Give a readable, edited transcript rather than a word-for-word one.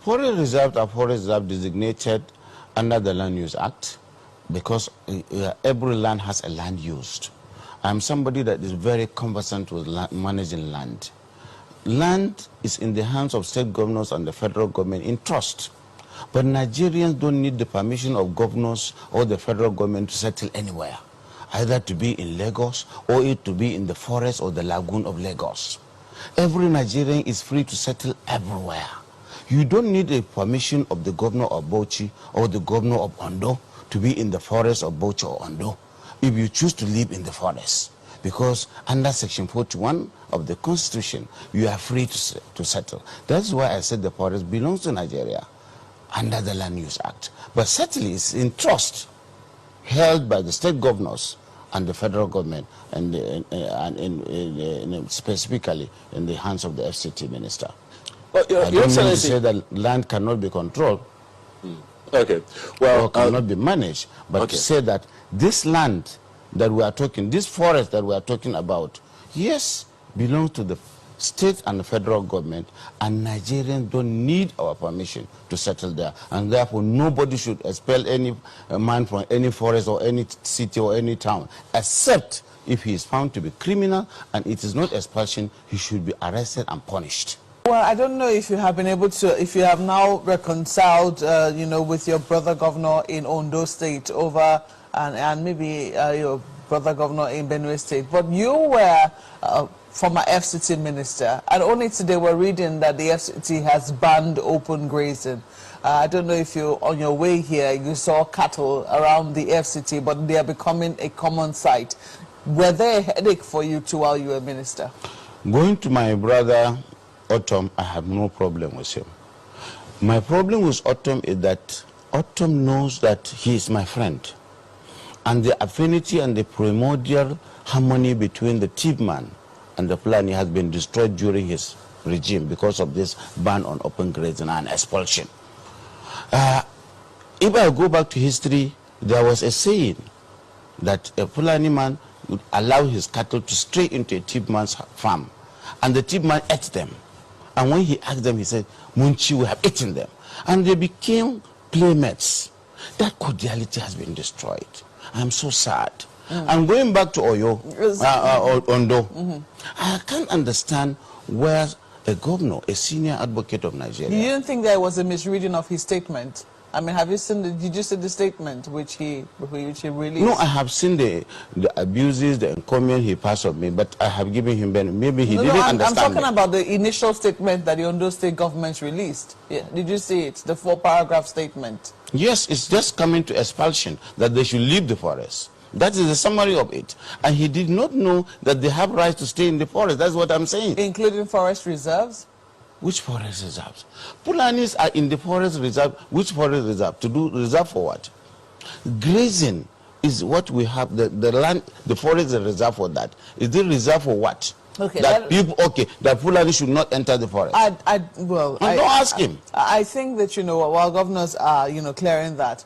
Forest reserves are forest reserves designated under the Land Use Act because every land has a land used. I'm somebody that is very conversant with managing land. Land is in the hands of state governors and the federal government in trust. But Nigerians don't need the permission of governors or the federal government to settle anywhere, either to be in Lagos or it to be in the forest or the lagoon of Lagos. Every Nigerian is free to settle everywhere. You don't need a permission of the governor of Bauchi or the governor of Ondo to be in the forest of Bauchi or Ondo if you choose to live in the forest. Because under Section 41 of the Constitution, you are free to settle. That's why I said the forest belongs to Nigeria under the Land Use Act. But certainly it's in trust, held by the state governors and the federal government, and specifically in the hands of the FCT minister. Well, I don't mean to say that land cannot be controlled. Okay. Well, or cannot be managed, but to say that this land that we are talking, this forest that we are talking about, yes, belongs to the state and the federal government, and Nigerians don't need our permission to settle there, and therefore nobody should expel any man from any forest or any city or any town, except if he is found to be criminal and it is not expulsion, he should be arrested and punished. Well, I don't know if you have been able to, if you have now reconciled, you know, with your brother governor in Ondo State over, and maybe your brother governor in Benue State, but you were former FCT minister, and only today we're reading that the FCT has banned open grazing. I don't know if you, on your way here, you saw cattle around the FCT, but they are becoming a common sight. Were they a headache for you too while you were minister? Going to my brother Autumn, I have no problem with him. My problem with Autumn is that Autumn knows that he is my friend. And the affinity and the primordial harmony between the Tipman and the Fulani has been destroyed during his regime because of this ban on open grazing and expulsion. If I go back to history, there was a saying that a Fulani man would allow his cattle to stray into a Tipman's farm, and the Tipman ate them. And when he asked them, he said, Munchi, we have eaten them. And they became playmates. That cordiality has been destroyed. I'm so sad. I'm going back to Oyo, Ondo. I can't understand where a governor, a senior advocate of Nigeria. You didn't think there was a misreading of his statement? I mean, have you seen did you see the statement which he released? No, I have seen the abuses, the encomium he passed on me, but I have given him benefit. Maybe he didn't understand. I'm talking about the initial statement that the Ondo State government released. Yeah, did you see it? The 4-paragraph statement. Yes, it's just coming to expulsion, that they should leave the forest. That is the summary of it. And he did not know that they have rights to stay in the forest. That's what I'm saying. Including forest reserves? Which forest reserves? Fulanis are in the forest reserve. Which forest reserve? To do reserve for what? Grazing is what we have. The land, the forest is a reserve for that. Is it reserve for what? Okay. That Fulani should not enter the forest. Well, don't ask him. I think that, you know, while governors are, you know, clearing that,